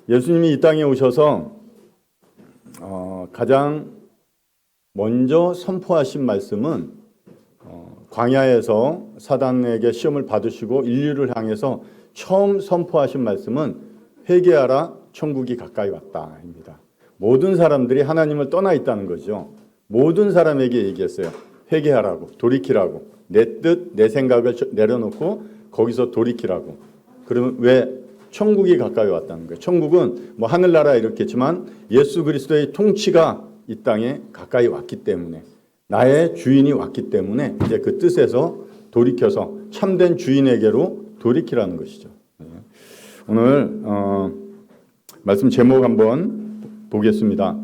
예수님이 이 땅에 오셔서 가장 먼저 선포하신 말씀은 광야에서 사단에게 시험을 받으시고 인류를 향해서 처음 선포하신 말씀은 회개하라 천국이 가까이 왔다입니다. 모든 사람들이 하나님을 떠나 있다는 거죠. 모든 사람에게 얘기했어요. 회개하라고, 돌이키라고, 내 뜻, 내 생각을 내려놓고 거기서 돌이키라고. 그러면 왜 천국이 가까이 왔다는 거예요. 천국은 뭐 하늘나라 이렇겠지만 예수 그리스도의 통치가 이 땅에 가까이 왔기 때문에, 나의 주인이 왔기 때문에 이제 그 뜻에서 돌이켜서 참된 주인에게로 돌이키라는 것이죠. 오늘 말씀 제목 한번 보겠습니다.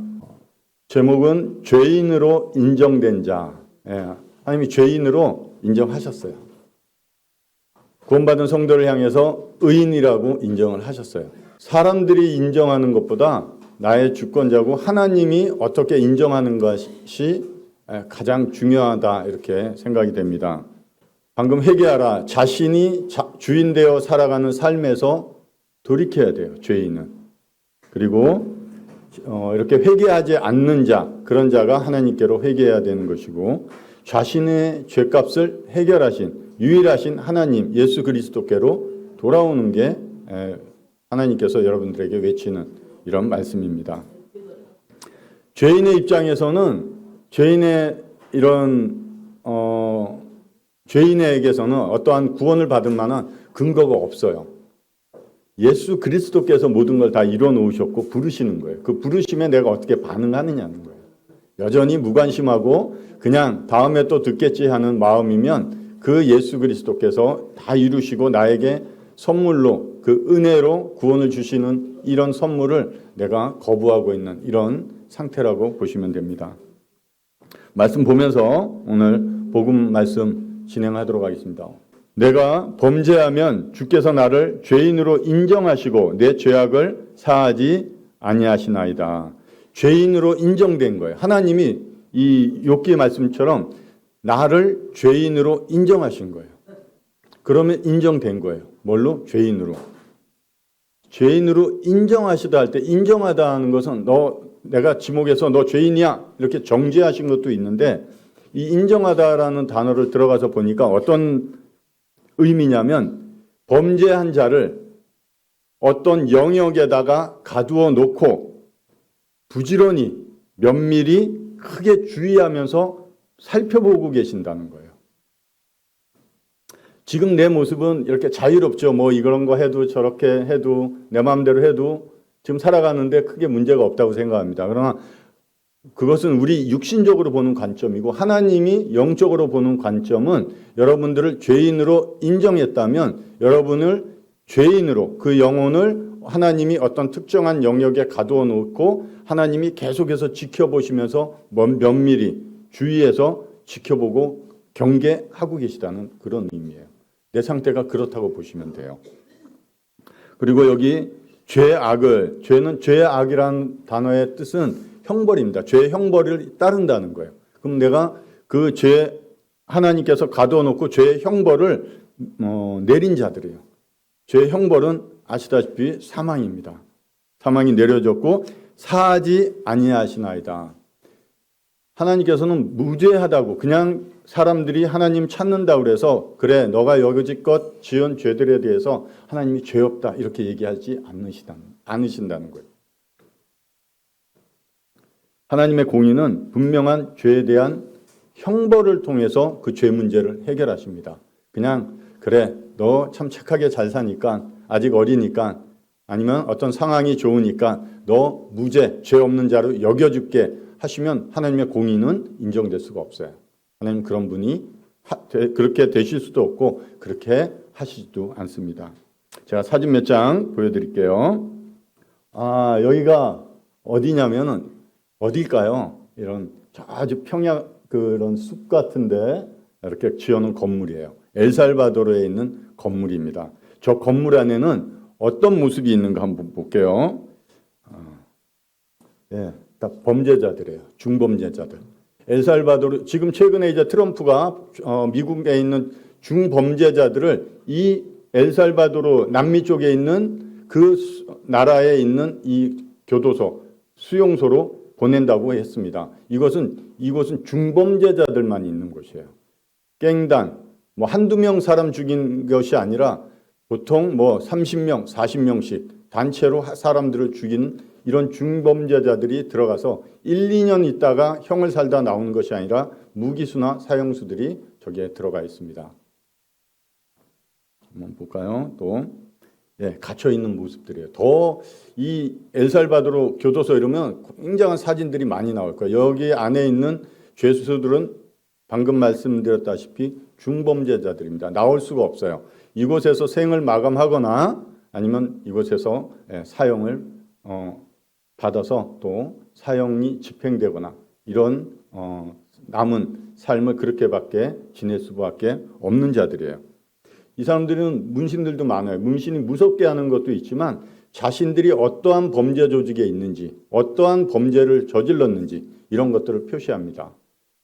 제목은 죄인으로 인정된 자. 하나님이 죄인으로 인정하셨어요. 구원받은 성도를 향해서 의인이라고 인정을 하셨어요. 사람들이 인정하는 것보다 나의 주권자고 하나님이 어떻게 인정하는 것이 가장 중요하다 이렇게 생각이 됩니다. 방금 회개하라. 자신이 주인 되어 살아가는 삶에서 돌이켜야 돼요. 죄인은. 그리고 이렇게 회개하지 않는 자, 그런 자가 하나님께로 회개해야 되는 것이고, 자신의 죄값을 해결하신 유일하신 하나님 예수 그리스도께로 돌아오는 게 하나님께서 여러분들에게 외치는 이런 말씀입니다. 죄인의 입장에서는 죄인의 이런 죄인에게서는 어떠한 구원을 받을 만한 근거가 없어요. 예수 그리스도께서 모든 걸 다 이뤄 놓으셨고 부르시는 거예요. 그 부르심에 내가 어떻게 반응하느냐는 거예요. 여전히 무관심하고 그냥 다음에 또 듣겠지 하는 마음이면 그 예수 그리스도께서 다 이루시고 나에게 선물로 그 은혜로 구원을 주시는 이런 선물을 내가 거부하고 있는 이런 상태라고 보시면 됩니다. 말씀 보면서 오늘 복음 말씀 진행하도록 하겠습니다. 내가 범죄하면 주께서 나를 죄인으로 인정하시고 내 죄악을 사하지 아니하시나이다. 죄인으로 인정된 거예요. 하나님이 이 욥기의 말씀처럼 나를 죄인으로 인정하신 거예요. 그러면 인정된 거예요. 뭘로? 죄인으로. 죄인으로 인정하시다 할 때, 인정하다 하는 것은 내가 지목해서 너 죄인이야 이렇게 정죄하신 것도 있는데, 이 인정하다라는 단어를 들어가서 보니까 어떤 의미냐면 범죄한 자를 어떤 영역에다가 가두어 놓고 부지런히 면밀히 크게 주의하면서 살펴보고 계신다는 거예요. 지금 내 모습은 이렇게 자유롭죠. 뭐 이런 거 해도 저렇게 해도 내 마음대로 해도 지금 살아가는데 크게 문제가 없다고 생각합니다. 그러나 그것은 우리 육신적으로 보는 관점이고, 하나님이 영적으로 보는 관점은 여러분들을 죄인으로 인정했다면 여러분을 죄인으로, 그 영혼을 하나님이 어떤 특정한 영역에 가두어 놓고 하나님이 계속해서 지켜보시면서 면밀히 주의해서 지켜보고 경계하고 계시다는 그런 의미예요. 내 상태가 그렇다고 보시면 돼요. 그리고 여기 죄악을, 죄는 죄악이라는 단어의 뜻은 형벌입니다. 죄의 형벌을 따른다는 거예요. 그럼 내가 그 죄, 하나님께서 가두어 놓고 죄의 형벌을 내린 자들이에요. 죄의 형벌은 아시다시피 사망입니다. 사망이 내려졌고 사하지 아니하시나이다. 하나님께서는 무죄하다고, 그냥 사람들이 하나님 찾는다고 그래서 그래 너가 여기지껏 지은 죄들에 대해서 하나님이 죄 없다 이렇게 얘기하지 않으신다는 거예요. 하나님의 공의는 분명한 죄에 대한 형벌을 통해서 그 죄 문제를 해결하십니다. 그냥 그래 너 참 착하게 잘 사니까, 아직 어리니까, 아니면 어떤 상황이 좋으니까 너 무죄, 죄 없는 자로 여겨줄게 하시면 하나님의 공의는 인정될 수가 없어요. 하나님 그런 분이 그렇게 되실 수도 없고 그렇게 하시지도 않습니다. 제가 사진 몇 장 보여드릴게요. 여기가 어디냐면은 어딜까요? 이런 아주 평야 그런 숲 같은데 이렇게 지어놓은 건물이에요. 엘살바도르에 있는 건물입니다. 저 건물 안에는 어떤 모습이 있는가 한번 볼게요. 다 범죄자들이에요. 중범죄자들. 엘살바도르, 지금 최근에 이제 트럼프가 미국에 있는 중범죄자들을 이 엘살바도르 남미 쪽에 있는 그 나라에 있는 이 교도소, 수용소로 보낸다고 했습니다. 이곳은 중범죄자들만 있는 곳이에요. 갱단, 뭐 한두 명 사람 죽인 것이 아니라 보통 뭐 30명, 40명씩 단체로 사람들을 죽이는 이런 중범죄자들이 들어가서 1, 2년 있다가 형을 살다 나오는 것이 아니라 무기수나 사형수들이 저기에 들어가 있습니다. 한번 볼까요? 또 갇혀 있는 모습들이에요. 더 이 엘살바도르 교도소 이러면 굉장한 사진들이 많이 나올 거예요. 여기 안에 있는 죄수들은 방금 말씀드렸다시피 중범죄자들입니다. 나올 수가 없어요. 이곳에서 생을 마감하거나 아니면 이곳에서 사형을 받아서 또 사형이 집행되거나 이런 남은 삶을 그렇게밖에 지낼 수밖에 없는 자들이에요. 이 사람들은 문신들도 많아요. 문신이 무섭게 하는 것도 있지만 자신들이 어떠한 범죄 조직에 있는지, 어떠한 범죄를 저질렀는지 이런 것들을 표시합니다.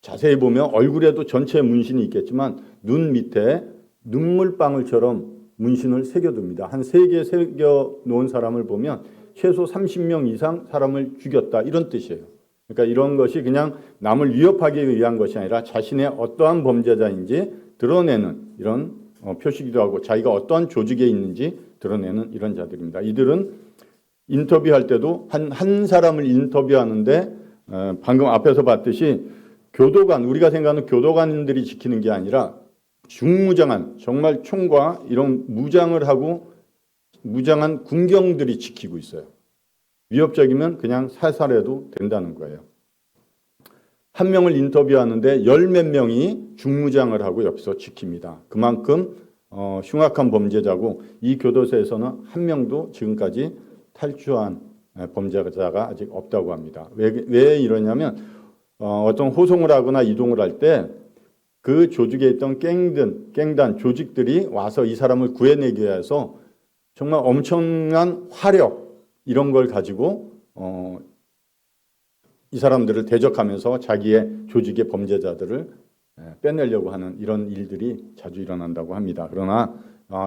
자세히 보면 얼굴에도 전체 문신이 있겠지만 눈 밑에 눈물방울처럼 문신을 새겨둡니다. 한 3개 새겨놓은 사람을 보면 최소 30명 이상 사람을 죽였다 이런 뜻이에요. 그러니까 이런 것이 그냥 남을 위협하기 위한 것이 아니라 자신의 어떠한 범죄자인지 드러내는 이런 표시기도 하고 자기가 어떠한 조직에 있는지 드러내는 이런 자들입니다. 이들은 인터뷰할 때도 한 사람을 인터뷰하는데 방금 앞에서 봤듯이 교도관, 우리가 생각하는 교도관들이 지키는 게 아니라 중무장한 정말 총과 이런 무장을 하고 무장한 군경들이 지키고 있어요. 위협적이면 그냥 살살해도 된다는 거예요. 한 명을 인터뷰하는데 10몇 명이 중무장을 하고 옆에서 지킵니다. 그만큼 흉악한 범죄자고 이 교도소에서는 한 명도 지금까지 탈주한 범죄자가 아직 없다고 합니다. 왜 이러냐면 어떤 호송을 하거나 이동을 할 때 그 조직에 있던 갱단 조직들이 와서 이 사람을 구해내기 위해서 정말 엄청난 화력 이런 걸 가지고 이 사람들을 대적하면서 자기의 조직의 범죄자들을 빼내려고 하는 이런 일들이 자주 일어난다고 합니다. 그러나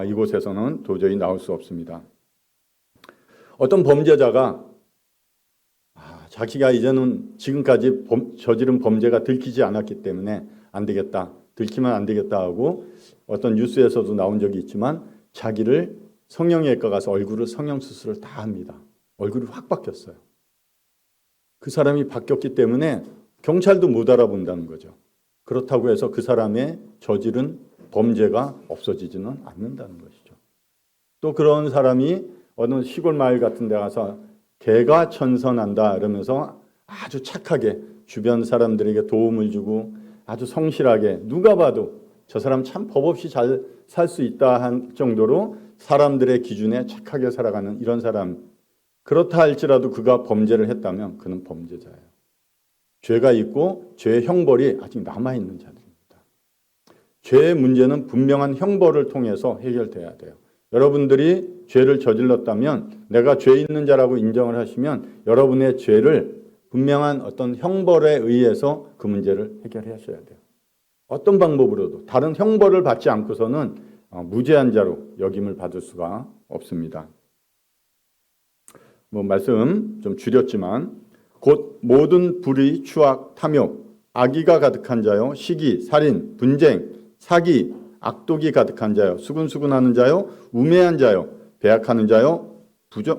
이곳에서는 도저히 나올 수 없습니다. 어떤 범죄자가 자기가 이제는 지금까지 저지른 범죄가 들키지 않았기 때문에 안 되겠다, 들키면 안 되겠다 하고 어떤 뉴스에서도 나온 적이 있지만 자기를 성형외과 가서 얼굴을 성형수술을 다 합니다. 얼굴이 확 바뀌었어요. 그 사람이 바뀌었기 때문에 경찰도 못 알아본다는 거죠. 그렇다고 해서 그 사람의 저지른 범죄가 없어지지는 않는다는 것이죠. 또 그런 사람이 어느 시골 마을 같은 데 가서 개가 천선한다 이러면서 아주 착하게 주변 사람들에게 도움을 주고 아주 성실하게 누가 봐도 저 사람 참 법 없이 잘 살 수 있다 한 정도로 사람들의 기준에 착하게 살아가는 이런 사람, 그렇다 할지라도 그가 범죄를 했다면 그는 범죄자예요. 죄가 있고 죄의 형벌이 아직 남아있는 자들입니다. 죄의 문제는 분명한 형벌을 통해서 해결돼야 돼요. 여러분들이 죄를 저질렀다면 내가 죄 있는 자라고 인정을 하시면 여러분의 죄를 분명한 어떤 형벌에 의해서 그 문제를 해결하셔야 돼요. 어떤 방법으로도 다른 형벌을 받지 않고서는 무죄한 자로 역임을 받을 수가 없습니다. 말씀 좀 줄였지만 곧 모든 불의, 추악, 탐욕, 악의가 가득한 자요, 시기, 살인, 분쟁, 사기, 악독이 가득한 자요, 수군수군하는 자요, 우매한 자요, 배약하는 자요,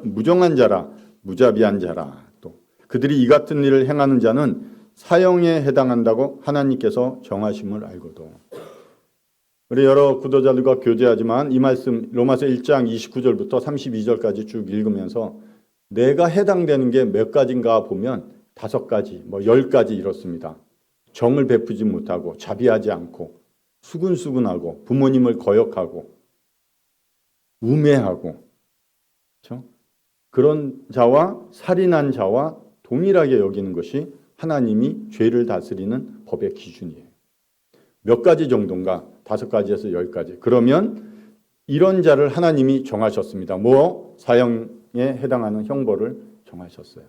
무정한 자라, 무자비한 자라. 또 그들이 이 같은 일을 행하는 자는 사형에 해당한다고 하나님께서 정하심을 알고도. 우리 여러 구도자들과 교제하지만 이 말씀 로마서 1장 29절부터 32절까지 쭉 읽으면서 내가 해당되는 게 몇 가지인가 보면 5가지, 10가지 이렇습니다. 정을 베푸지 못하고 자비하지 않고 수군수군하고 부모님을 거역하고 우매하고, 그렇죠? 그런 자와 살인한 자와 동일하게 여기는 것이 하나님이 죄를 다스리는 법의 기준이에요. 몇 가지 정도인가? 5가지에서 10가지. 그러면 이런 자를 하나님이 정하셨습니다. 사형에 해당하는 형벌을 정하셨어요.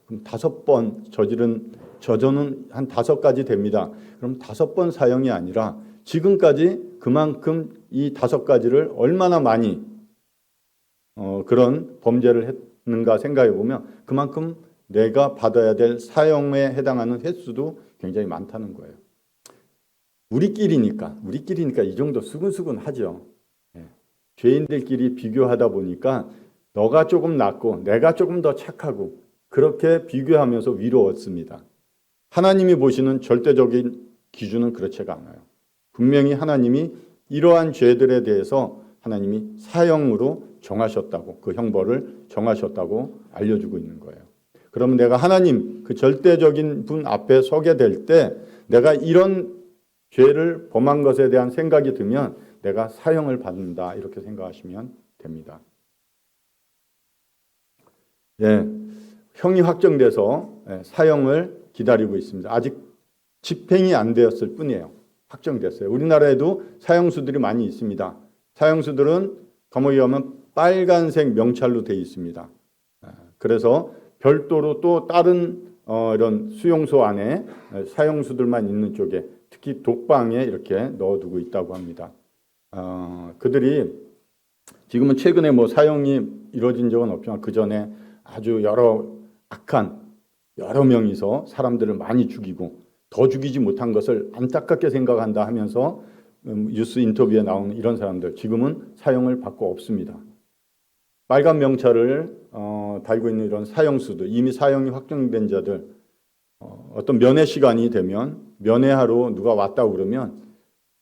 그럼 5번 저주는 한 5가지 됩니다. 그럼 5번 사형이 아니라 지금까지 그만큼 이 5가지를 얼마나 많이 그런 범죄를 했는가 생각해 보면 그만큼 내가 받아야 될 사형에 해당하는 횟수도 굉장히 많다는 거예요. 우리끼리니까 이 정도 수근수근 하죠. 죄인들끼리 비교하다 보니까 너가 조금 낫고 내가 조금 더 착하고 그렇게 비교하면서 위로 얻습니다. 하나님이 보시는 절대적인 기준은 그렇지가 않아요. 분명히 하나님이 이러한 죄들에 대해서 하나님이 사형으로 정하셨다고, 그 형벌을 정하셨다고 알려주고 있는 거예요. 그러면 내가 하나님 그 절대적인 분 앞에 서게 될 때 내가 이런 죄를 범한 것에 대한 생각이 들면 내가 사형을 받는다 이렇게 생각하시면 됩니다. 형이 확정돼서 사형을 기다리고 있습니다. 아직 집행이 안 되었을 뿐이에요. 확정됐어요. 우리나라에도 사형수들이 많이 있습니다. 사형수들은 감옥에 가면 빨간색 명찰로 되어 있습니다. 그래서 별도로 또 다른 이런 수용소 안에 사형수들만 있는 쪽에 특히 독방에 이렇게 넣어두고 있다고 합니다. 그들이 지금은 최근에 뭐 사형이 이루어진 적은 없지만 그 전에 아주 악한 여러 명이서 사람들을 많이 죽이고 더 죽이지 못한 것을 안타깝게 생각한다 하면서 뉴스 인터뷰에 나오는 이런 사람들 지금은 사형을 받고 없습니다. 빨간 명찰을 달고 있는 이런 사형수들, 이미 사형이 확정된 자들, 어떤 면회 시간이 되면 면회하러 누가 왔다고 그러면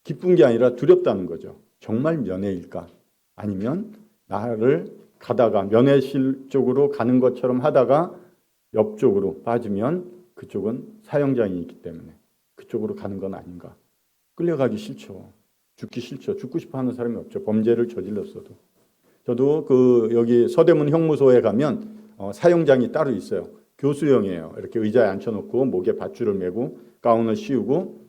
기쁜 게 아니라 두렵다는 거죠. 정말 면회일까? 아니면 나를 가다가 면회실 쪽으로 가는 것처럼 하다가 옆쪽으로 빠지면 그쪽은 사형장이 있기 때문에 그쪽으로 가는 건 아닌가. 끌려가기 싫죠. 죽기 싫죠. 죽고 싶어 하는 사람이 없죠. 범죄를 저질렀어도. 저도 여기 서대문 형무소에 가면 사형장이 따로 있어요. 교수형이에요. 이렇게 의자에 앉혀놓고 목에 밧줄을 메고 가운을 씌우고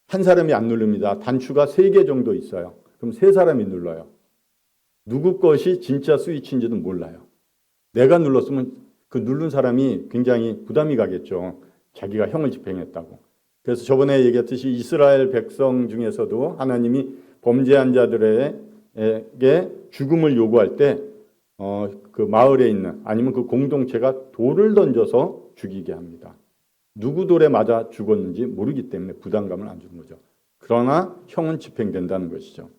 한 사람이 안 누릅니다. 단추가 3개 정도 있어요. 그럼 3사람이 눌러요. 누구 것이 진짜 스위치인지도 몰라요. 내가 눌렀으면 그 누른 사람이 굉장히 부담이 가겠죠. 자기가 형을 집행했다고. 그래서 저번에 얘기했듯이 이스라엘 백성 중에서도 하나님이 범죄한 자들에게 죽음을 요구할 때 그 마을에 있는 아니면 그 공동체가 돌을 던져서 죽이게 합니다. 누구 돌에 맞아 죽었는지 모르기 때문에 부담감을 안 주는 거죠. 그러나 형은 집행된다는 것이죠.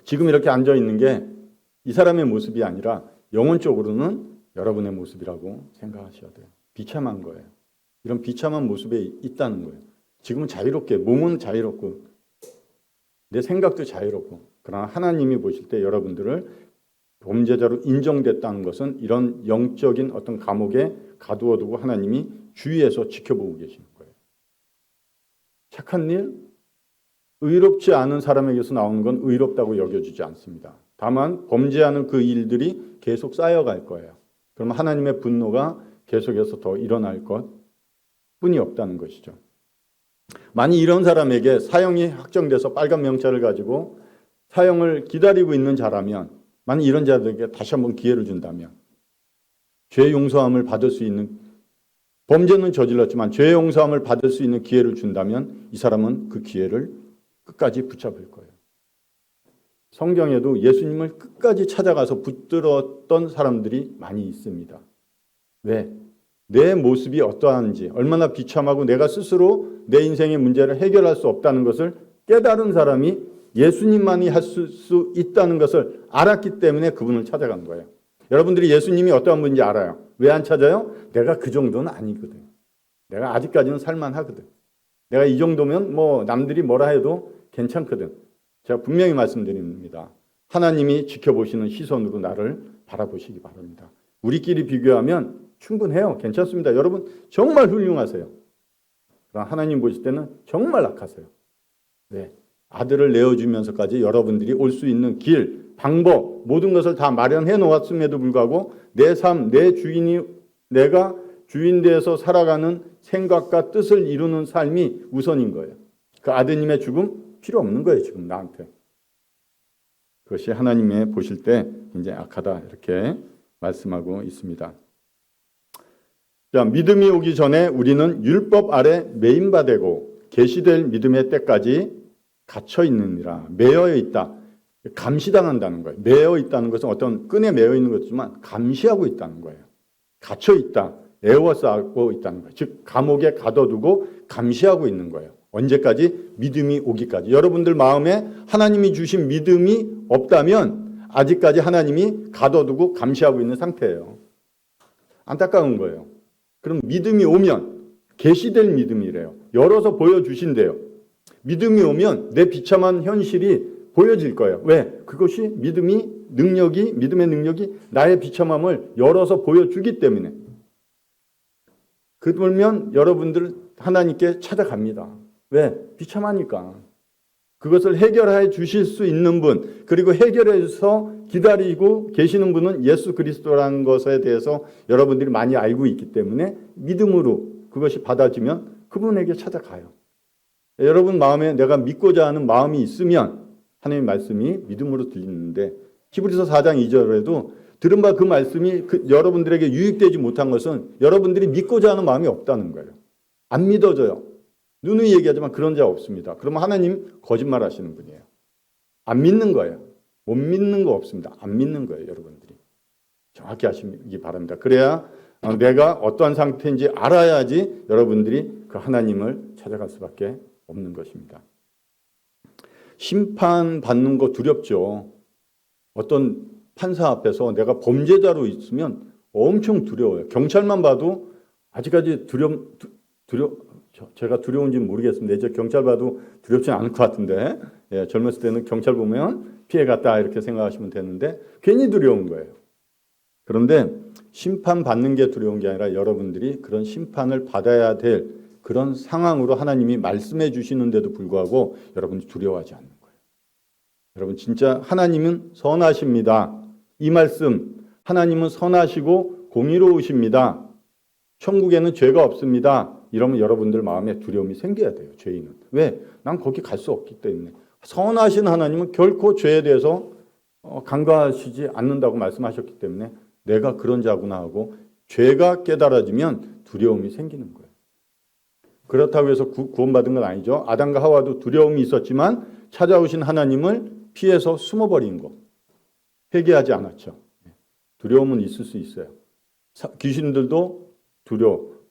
지금 이렇게 앉아 있는 게 이 사람의 모습이 아니라 영혼적으로는 여러분의 모습이라고 생각하셔야 돼요. 비참한 거예요. 이런 비참한 모습에 있다는 거예요. 지금은 자유롭게, 몸은 자유롭고 내 생각도 자유롭고 그러나 하나님이 보실 때 여러분들을 범죄자로 인정됐다는 것은 이런 영적인 어떤 감옥에 가두어두고 하나님이 주위에서 지켜보고 계시는 거예요. 착한 일, 의롭지 않은 사람에게서 나오는 건 의롭다고 여겨지지 않습니다. 다만 범죄하는 그 일들이 계속 쌓여갈 거예요. 그러면 하나님의 분노가 계속해서 더 일어날 것 뿐이 없다는 것이죠. 만약 이런 사람에게 사형이 확정돼서 빨간 명찰을 가지고 사형을 기다리고 있는 자라면 만약 이런 자들에게 다시 한번 기회를 준다면 죄 용서함을 받을 수 있는 범죄는 저질렀지만 죄 용서함을 받을 수 있는 기회를 준다면 이 사람은 그 기회를 끝까지 붙잡을 거예요. 성경에도 예수님을 끝까지 찾아가서 붙들었던 사람들이 많이 있습니다. 왜? 내 모습이 어떠한지, 얼마나 비참하고 내가 스스로 내 인생의 문제를 해결할 수 없다는 것을 깨달은 사람이 예수님만이 할 수 있다는 것을 알았기 때문에 그분을 찾아간 거예요. 여러분들이 예수님이 어떠한 분인지 알아요. 왜 안 찾아요? 내가 그 정도는 아니거든. 내가 아직까지는 살만하거든. 내가 이 정도면 뭐 남들이 뭐라 해도 괜찮거든. 제가 분명히 말씀드립니다. 하나님이 지켜보시는 시선으로 나를 바라보시기 바랍니다. 우리끼리 비교하면 충분해요. 괜찮습니다. 여러분 정말 훌륭하세요. 그러나 하나님 보실 때는 정말 악하세요. 네. 아들을 내어주면서까지 여러분들이 올 수 있는 길, 방법, 모든 것을 다 마련해 놓았음에도 불구하고 내 삶, 내 주인이 내가 주인 되어서 살아가는 생각과 뜻을 이루는 삶이 우선인 거예요. 그 아드님의 죽음 필요 없는 거예요. 지금 나한테. 그것이 하나님의 보실 때 굉장히 악하다 이렇게 말씀하고 있습니다. 자, 믿음이 오기 전에 우리는 율법 아래 매인바되고 계시될 믿음의 때까지 갇혀 있느니라. 매여 있다. 감시당한다는 거예요. 매여 있다는 것은 어떤 끈에 매여 있는 것이지만 감시하고 있다는 거예요. 갇혀 있다. 에워싸고 있다는 거예요. 즉 감옥에 가둬두고 감시하고 있는 거예요. 언제까지? 믿음이 오기까지. 여러분들 마음에 하나님이 주신 믿음이 없다면 아직까지 하나님이 가둬두고 감시하고 있는 상태예요. 안타까운 거예요. 그럼 믿음이 오면 계시될 믿음이래요. 열어서 보여주신대요. 믿음이 오면 내 비참한 현실이 보여질 거예요. 왜? 그것이 믿음의 능력이 나의 비참함을 열어서 보여주기 때문에. 그러면 여러분들 하나님께 찾아갑니다. 왜? 비참하니까. 그것을 해결해 주실 수 있는 분, 그리고 해결해서 기다리고 계시는 분은 예수 그리스도라는 것에 대해서 여러분들이 많이 알고 있기 때문에 믿음으로 그것이 받아지면 그분에게 찾아가요. 여러분 마음에 내가 믿고자 하는 마음이 있으면 하나님의 말씀이 믿음으로 들리는데 히브리서 4장 2절에도 들은 바 그 말씀이 여러분들에게 유익되지 못한 것은 여러분들이 믿고자 하는 마음이 없다는 거예요. 안 믿어져요. 누누이 얘기하지만 그런 자 없습니다. 그러면 하나님 거짓말 하시는 분이에요. 안 믿는 거예요. 못 믿는 거 없습니다. 안 믿는 거예요, 여러분들이. 정확히 하시기 바랍니다. 그래야 내가 어떠한 상태인지 알아야지 여러분들이 그 하나님을 찾아갈 수밖에 없는 것입니다. 심판받는 거 두렵죠. 어떤 판사 앞에서 내가 범죄자로 있으면 엄청 두려워요. 경찰만 봐도 아직까지 제가 두려운지는 모르겠습니다. 이제 경찰 봐도 두렵지는 않을 것 같은데 젊었을 때는 경찰 보면 피해갔다 이렇게 생각하시면 되는데 괜히 두려운 거예요. 그런데 심판받는 게 두려운 게 아니라 여러분들이 그런 심판을 받아야 될 그런 상황으로 하나님이 말씀해 주시는데도 불구하고 여러분이 두려워하지 않는 거예요. 여러분 진짜 하나님은 선하십니다. 이 말씀 하나님은 선하시고 공의로우십니다. 천국에는 죄가 없습니다. 이러면 여러분들 마음에 두려움이 생겨야 돼요. 죄인은. 왜? 난 거기 갈 수 없기 때문에. 선하신 하나님은 결코 죄에 대해서 간과하시지 않는다고 말씀하셨기 때문에 내가 그런 자구나 하고 죄가 깨달아지면 두려움이 생기는 거예요. 그렇다고 해서 구원받은 건 아니죠. 아담과 하와도 두려움이 있었지만 찾아오신 하나님을 피해서 숨어버린 거. 회개하지 않았죠. 두려움은 있을 수 있어요. 귀신들도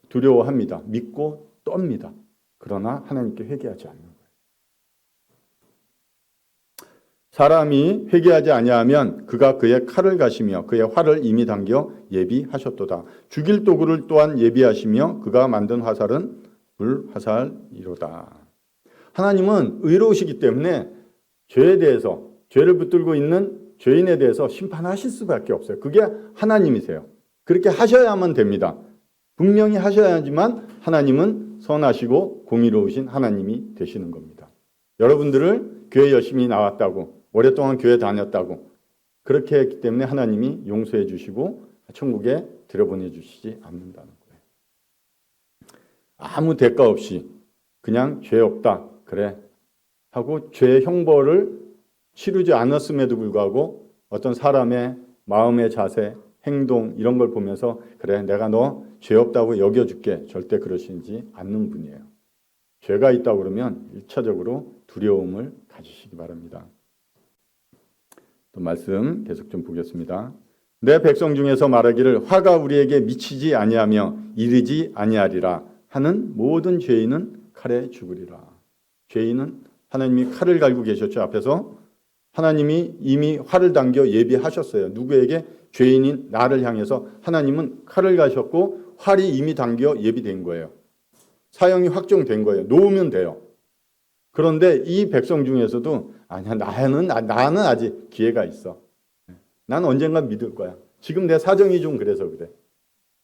두려워합니다. 믿고 떱니다. 그러나 하나님께 회개하지 않는 거예요. 사람이 회개하지 아니하면 그가 그의 칼을 가시며 그의 활을 이미 당겨 예비하셨도다. 죽일 도구를 또한 예비하시며 그가 만든 화살은 불화살이로다. 하나님은 의로우시기 때문에 죄에 대해서 죄를 붙들고 있는 죄인에 대해서 심판하실 수밖에 없어요. 그게 하나님이세요. 그렇게 하셔야만 됩니다. 분명히 하셔야지만 하나님은 선하시고 공의로우신 하나님이 되시는 겁니다. 여러분들을 교회 열심히 나왔다고 오랫동안 교회 다녔다고 그렇게 했기 때문에 하나님이 용서해 주시고 천국에 들여보내 주시지 않는다는 거예요. 아무 대가 없이 그냥 죄 없다 그래 하고 죄의 형벌을 치르지 않았음에도 불구하고 어떤 사람의 마음의 자세, 행동 이런 걸 보면서 그래 내가 너 죄 없다고 여겨줄게 절대 그러시지 않는 분이에요. 죄가 있다고 그러면 1차적으로 두려움을 가지시기 바랍니다. 또 말씀 계속 좀 보겠습니다. 내 백성 중에서 말하기를 화가 우리에게 미치지 아니하며 이르지 아니하리라 하는 모든 죄인은 칼에 죽으리라. 죄인은 하나님이 칼을 갈고 계셨죠. 앞에서 하나님이 이미 활을 당겨 예비하셨어요. 누구에게? 죄인인 나를 향해서 하나님은 칼을 가셨고 활이 이미 당겨 예비된 거예요. 사형이 확정된 거예요. 놓으면 돼요. 그런데 이 백성 중에서도 아니야 나는 아직 기회가 있어. 나는 언젠가 믿을 거야. 지금 내 사정이 좀 그래서 그래.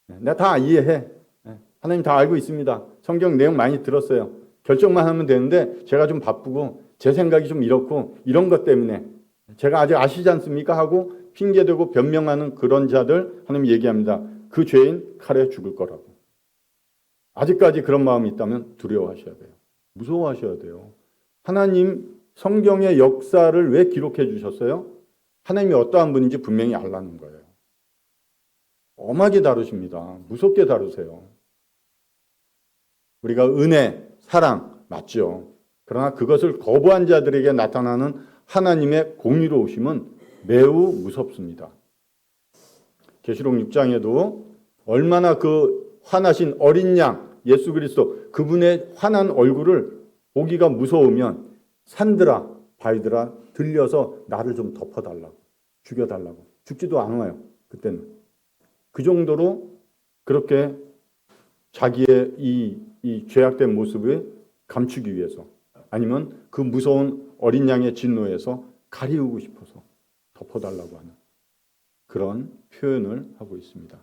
내가 다 이해해. 하나님 다 알고 있습니다. 성경 내용 많이 들었어요. 결정만 하면 되는데 제가 좀 바쁘고 제 생각이 좀 이렇고 이런 것 때문에 제가 아직 아시지 않습니까? 하고 핑계대고 변명하는 그런 자들 하나님 얘기합니다. 그 죄인 칼에 죽을 거라고. 아직까지 그런 마음이 있다면 두려워하셔야 돼요. 무서워하셔야 돼요. 하나님 성경의 역사를 왜 기록해 주셨어요? 하나님이 어떠한 분인지 분명히 알라는 거예요. 엄하게 다루십니다. 무섭게 다루세요. 우리가 은혜, 사랑 맞죠. 그러나 그것을 거부한 자들에게 나타나는 하나님의 공의로우심은 매우 무섭습니다. 계시록 6장에도 얼마나 그 화나신 어린 양 예수 그리스도 그분의 화난 얼굴을 보기가 무서우면 산들아 바위들아 들려서 나를 좀 덮어달라고 죽여달라고 죽지도 않아요. 그때는 그 정도로 그렇게 자기의 이 죄악된 모습을 감추기 위해서 아니면 그 무서운 어린 양의 진노에서 가리우고 싶어서 덮어달라고 하는 그런 표현을 하고 있습니다.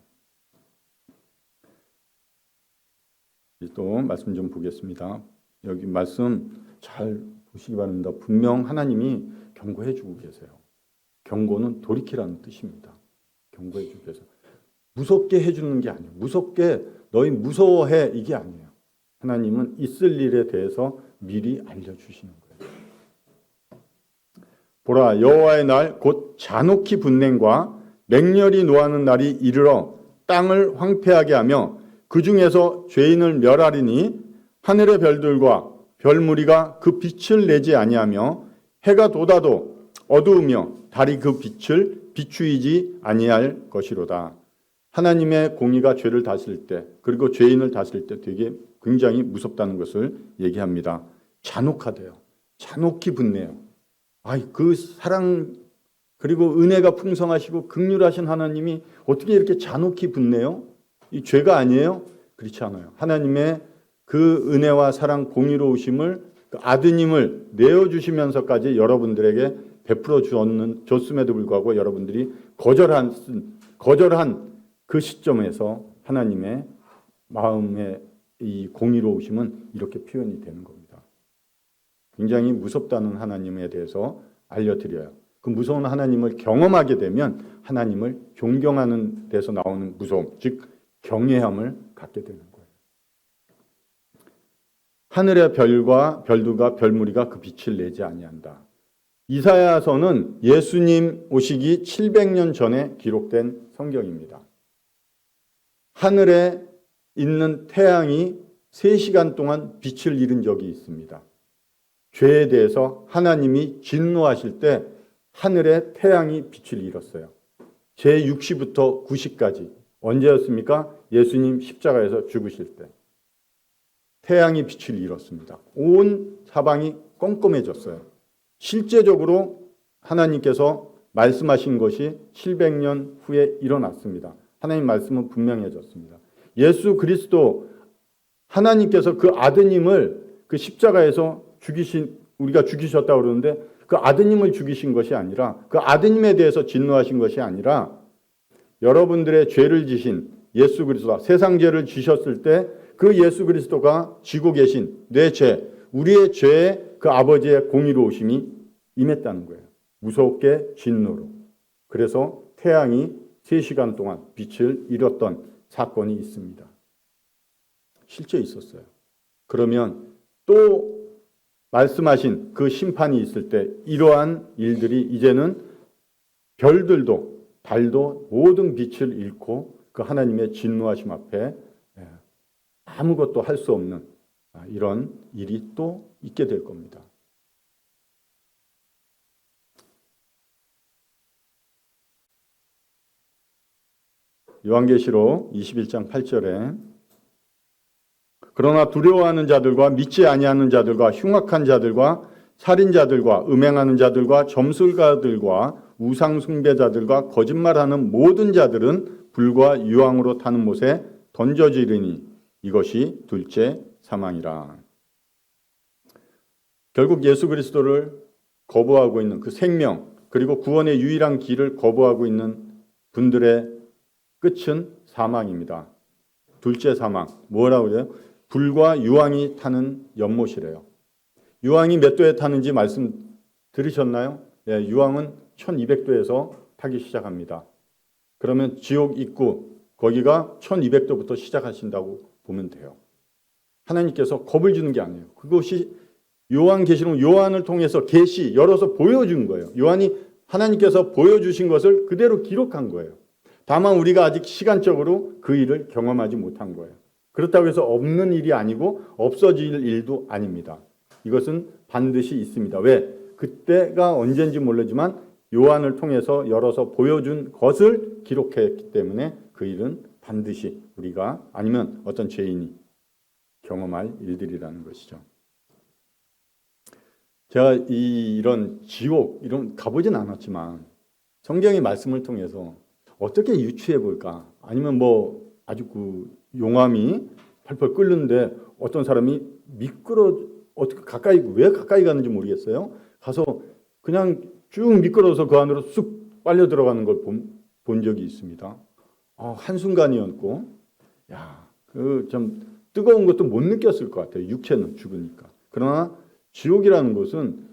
또 말씀 좀 보겠습니다. 여기 말씀 잘 보시기 바랍니다. 분명 하나님이 경고해 주고 계세요. 경고는 돌이키라는 뜻입니다. 경고해 주고 계세요. 무섭게 해주는 게 아니에요. 무섭게 너희 무서워해 이게 아니에요. 하나님은 있을 일에 대해서 미리 알려주시는 거예요. 보라 여호와의 날 곧 잔혹히 분냉과 맹렬히 노하는 날이 이르러 땅을 황폐하게 하며 그 중에서 죄인을 멸하리니 하늘의 별들과 별무리가 그 빛을 내지 아니하며 해가 돋아도 어두우며 달이 그 빛을 비추이지 아니할 것이로다. 하나님의 공의가 죄를 다스릴 때 그리고 죄인을 다스릴 때 되게 굉장히 무섭다는 것을 얘기합니다. 잔혹하대요. 잔혹히 분내요. 그 사랑 그리고 은혜가 풍성하시고 긍휼하신 하나님이 어떻게 이렇게 잔혹히 분내요? 이 죄가 아니에요? 그렇지 않아요. 하나님의 그 은혜와 사랑 공의로우심을 그 아드님을 내어주시면서까지 여러분들에게 베풀어 줬음에도 불구하고 여러분들이 거절한 그 시점에서 하나님의 마음의 이 공의로우심은 이렇게 표현이 되는 겁니다. 굉장히 무섭다는 하나님에 대해서 알려드려요. 그 무서운 하나님을 경험하게 되면 하나님을 존경하는 데서 나오는 무서움, 즉 경외함을 갖게 되는 거예요. 하늘의 별들과 별무리가 그 빛을 내지 아니한다. 이사야서는 예수님 오시기 700년 전에 기록된 성경입니다. 하늘에 있는 태양이 3시간 동안 빛을 잃은 적이 있습니다. 죄에 대해서 하나님이 진노하실 때 하늘에 태양이 빛을 잃었어요. 제6시부터 9시까지. 언제였습니까? 예수님 십자가에서 죽으실 때. 태양이 빛을 잃었습니다. 온 사방이 껌껌해졌어요. 실제적으로 하나님께서 말씀하신 것이 700년 후에 일어났습니다. 하나님 말씀은 분명해졌습니다. 예수 그리스도 하나님께서 그 아드님을 그 십자가에서 우리가 죽이셨다고 그러는데 그 아드님을 죽이신 것이 아니라 그 아드님에 대해서 진노하신 것이 아니라 여러분들의 죄를 지신 예수 그리스도가 세상 죄를 지셨을 때 그 예수 그리스도가 지고 계신 내 죄, 우리의 죄에 그 아버지의 공의로우심이 임했다는 거예요. 무섭게 진노로. 그래서 태양이 3시간 동안 빛을 잃었던 사건이 있습니다. 실제 있었어요. 그러면 또 말씀하신 그 심판이 있을 때 이러한 일들이 이제는 별들도 달도 모든 빛을 잃고 그 하나님의 진노하심 앞에 아무것도 할 수 없는 이런 일이 또 있게 될 겁니다. 요한계시록 21장 8절에 그러나 두려워하는 자들과 믿지 아니하는 자들과 흉악한 자들과 살인자들과 음행하는 자들과 점술가들과 우상 숭배자들과 거짓말하는 모든 자들은 불과 유황으로 타는 못에 던져지리니 이것이 둘째 사망이라. 결국 예수 그리스도를 거부하고 있는 그 생명 그리고 구원의 유일한 길을 거부하고 있는 분들의 끝은 사망입니다. 둘째 사망. 뭐라고 그래요? 불과 유황이 타는 연못이래요. 유황이 몇 도에 타는지 말씀 들으셨나요? 유황은 1200도에서 타기 시작합니다. 그러면 지옥 입구 거기가 1200도부터 시작하신다고 보면 돼요. 하나님께서 겁을 주는 게 아니에요. 그것이 요한계시록 요한을 통해서 계시 열어서 보여준 거예요. 요한이 하나님께서 보여주신 것을 그대로 기록한 거예요. 다만 우리가 아직 시간적으로 그 일을 경험하지 못한 거예요. 그렇다고 해서 없는 일이 아니고 없어질 일도 아닙니다. 이것은 반드시 있습니다. 왜? 그때가 언젠지 모르지만 요한을 통해서 열어서 보여준 것을 기록했기 때문에 그 일은 반드시 우리가 아니면 어떤 죄인이 경험할 일들이라는 것이죠. 제가 이런 지옥 이런 가보진 않았지만 성경의 말씀을 통해서 어떻게 유추해 볼까? 아니면 뭐 아주 그 용암이 펄펄 끓는데 어떤 사람이 어떻게 왜 가까이 가는지 모르겠어요. 가서 그냥 쭉 미끄러워서 그 안으로 쑥 빨려 들어가는 걸 본 적이 있습니다. 한순간이었고, 그 좀 뜨거운 것도 못 느꼈을 것 같아요. 육체는 죽으니까. 그러나 지옥이라는 것은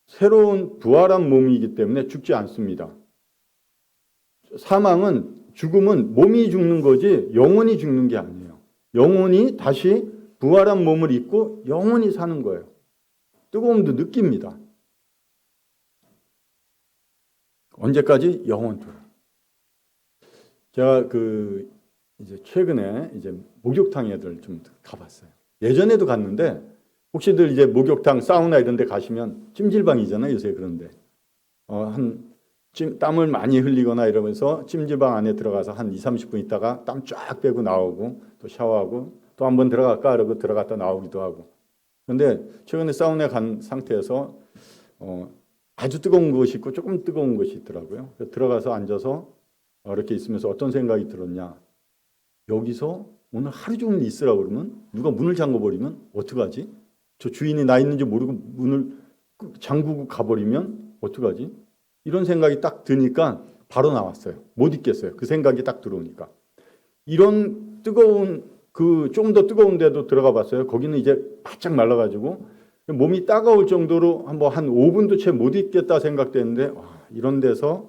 새로운 부활한 몸이기 때문에 죽지 않습니다. 죽음은 몸이 죽는 거지 영혼이 죽는 게 아니에요. 영혼이 다시 부활한 몸을 입고 영원히 사는 거예요. 뜨거움도 느낍니다. 언제까지? 영원토록. 제가 이제 최근에 이제 목욕탕에들 좀 가봤어요. 예전에도 갔는데 혹시들 이제 목욕탕, 사우나 이런 데 가시면 찜질방이잖아요, 요새. 그런데 땀을 많이 흘리거나 이러면서 찜질방 안에 들어가서 한 20-30분 있다가 땀 쫙 빼고 나오고 또 샤워하고 또 한번 들어갈까 그러고 들어갔다 나오기도 하고. 그런데 최근에 사우나에 간 상태에서 아주 뜨거운 것이 있고 조금 뜨거운 것이 있더라고요. 들어가서 앉아서 이렇게 있으면서 어떤 생각이 들었냐. 여기서 오늘 하루 종일 있으라고 그러면 누가 문을 잠궈버리면 어떡하지? 저 주인이 나 있는지 모르고 문을 잠그고 가버리면 어떡하지? 이런 생각이 딱 드니까 바로 나왔어요. 못 있겠어요. 그 생각이 딱 들어오니까. 이런 뜨거운 좀 더 뜨거운 데도 들어가 봤어요. 거기는 이제 바짝 말라가지고 몸이 따가울 정도로 한 5분도 채 못 있겠다 생각되는데 이런 데서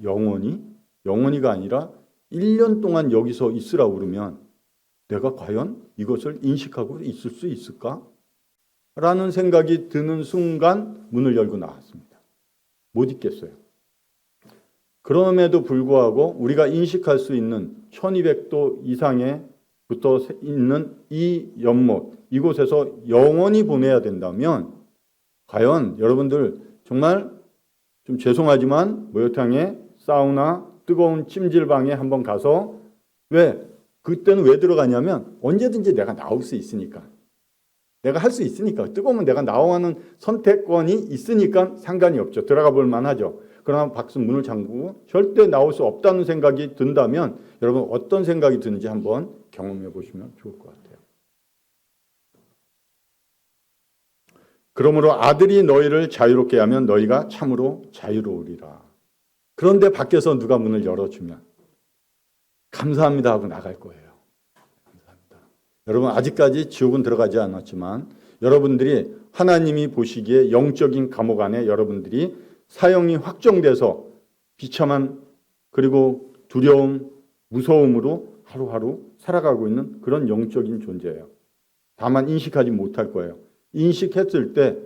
영원히가 아니라 1년 동안 여기서 있으라고 그러면 내가 과연 이것을 인식하고 있을 수 있을까? 라는 생각이 드는 순간 문을 열고 나왔습니다. 못 있겠어요. 그럼에도 불구하고 우리가 인식할 수 있는 1200도 이상에 붙어 있는 이 연못, 이곳에서 영원히 보내야 된다면 과연 여러분들 정말 좀 죄송하지만 목욕탕에 사우나, 뜨거운 찜질방에 한번 가서 그때는 왜 들어가냐면 언제든지 내가 나올 수 있으니까. 내가 할 수 있으니까. 뜨거우면 내가 나오는 선택권이 있으니까 상관이 없죠. 들어가 볼 만하죠. 그러나 박스 문을 잠그고 절대 나올 수 없다는 생각이 든다면 여러분 어떤 생각이 드는지 한번 경험해 보시면 좋을 것 같아요. 그러므로 아들이 너희를 자유롭게 하면 너희가 참으로 자유로우리라. 그런데 밖에서 누가 문을 열어주면 감사합니다 하고 나갈 거예요. 감사합니다. 여러분 아직까지 지옥은 들어가지 않았지만 여러분들이 하나님이 보시기에 영적인 감옥 안에 여러분들이 사형이 확정돼서 비참한 그리고 두려움, 무서움으로 하루하루 살아가고 있는 그런 영적인 존재예요. 다만 인식하지 못할 거예요. 인식했을 때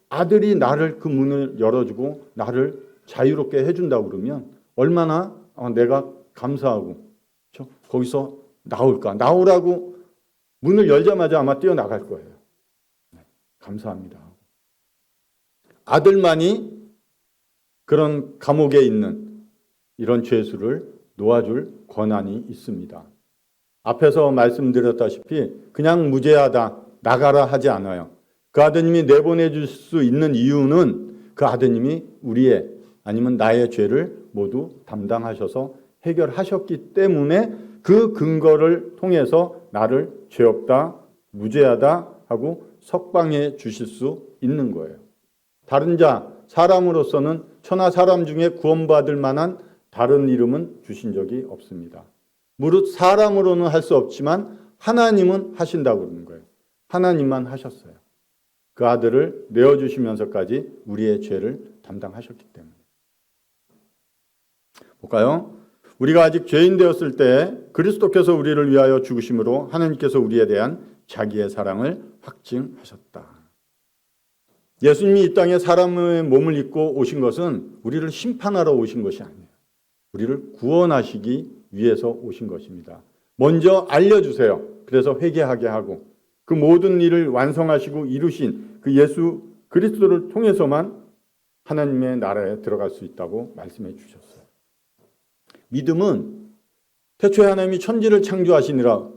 아들이 나를 그 문을 열어주고 나를 자유롭게 해준다고 그러면 얼마나 내가 감사하고 거기서 나오라고 문을 열자마자 아마 뛰어나갈 거예요. 감사합니다. 아들만이 그런 감옥에 있는 이런 죄수를 놓아줄 권한이 있습니다. 앞에서 말씀드렸다시피 그냥 무죄하다, 나가라 하지 않아요. 그 아드님이 내보내줄 수 있는 이유는 그 아드님이 우리의 아니면 나의 죄를 모두 담당하셔서 해결하셨기 때문에 그 근거를 통해서 나를 죄 없다, 무죄하다 하고 석방해 주실 수 있는 거예요. 다른 사람으로서는 천하 사람 중에 구원받을 만한 다른 이름은 주신 적이 없습니다. 무릇 사람으로는 할 수 없지만 하나님은 하신다고 그러는 거예요. 하나님만 하셨어요. 그 아들을 내어주시면서까지 우리의 죄를 담당하셨기 때문에. 볼까요? 우리가 아직 죄인 되었을 때 그리스도께서 우리를 위하여 죽으심으로 하나님께서 우리에 대한 자기의 사랑을 확증하셨다. 예수님이 이 땅에 사람의 몸을 입고 오신 것은 우리를 심판하러 오신 것이 아니에요. 우리를 구원하시기 위해서 오신 것입니다. 먼저 알려주세요. 그래서 회개하게 하고 그 모든 일을 완성하시고 이루신 그 예수 그리스도를 통해서만 하나님의 나라에 들어갈 수 있다고 말씀해 주셨어요. 믿음은 태초에 하나님이 천지를 창조하시니라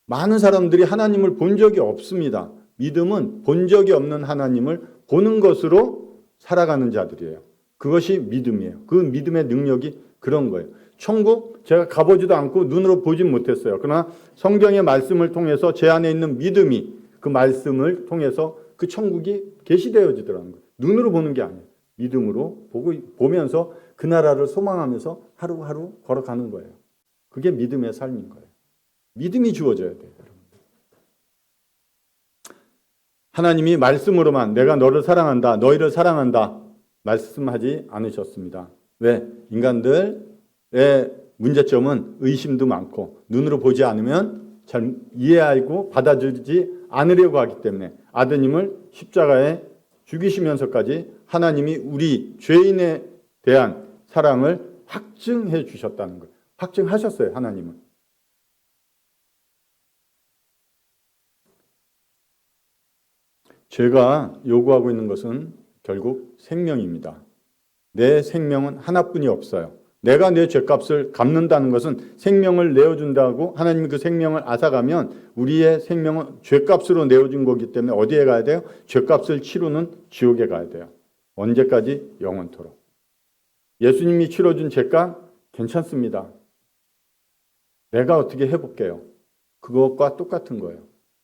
많은 사람들이 하나님을 본 적이 없습니다. 믿음은 본 적이 없는 하나님을 보는 것으로 살아가는 자들이에요. 그것이 믿음이에요. 그 믿음의 능력이 그런 거예요. 천국 제가 가보지도 않고 눈으로 보진 못했어요. 그러나 성경의 말씀을 통해서 제 안에 있는 믿음이 그 말씀을 통해서 그 천국이 계시되어지더라는 거예요. 눈으로 보는 게 아니에요. 믿음으로 보면서 그 나라를 소망하면서 하루하루 걸어가는 거예요. 그게 믿음의 삶인 거예요. 믿음이 주어져야 돼요, 여러분들. 하나님이 말씀으로만 내가 너를 사랑한다, 너희를 사랑한다 말씀하지 않으셨습니다. 왜? 인간들의 문제점은 의심도 많고 눈으로 보지 않으면 잘 이해하고 받아들이지 않으려고 하기 때문에 아드님을 십자가에 죽이시면서까지 하나님이 우리 죄인에 대한 사랑을 확증해 주셨다는 거예요. 확증하셨어요, 하나님은. 제가 요구하고 있는 것은 결국 생명입니다. 내 생명은 하나뿐이 없어요. 내가 내 죄값을 갚는다는 것은 생명을 내어준다고 하나님이 그 생명을 앗아가면 우리의 생명은 죄값으로 내어준 거기 때문에 어디에 가야 돼요? 죄값을 치르는 지옥에 가야 돼요. 언제까지? 영원토록. 예수님이 치러준 죄값 괜찮습니다. 내가 어떻게 해볼게요. 그것과 똑같은 거예요.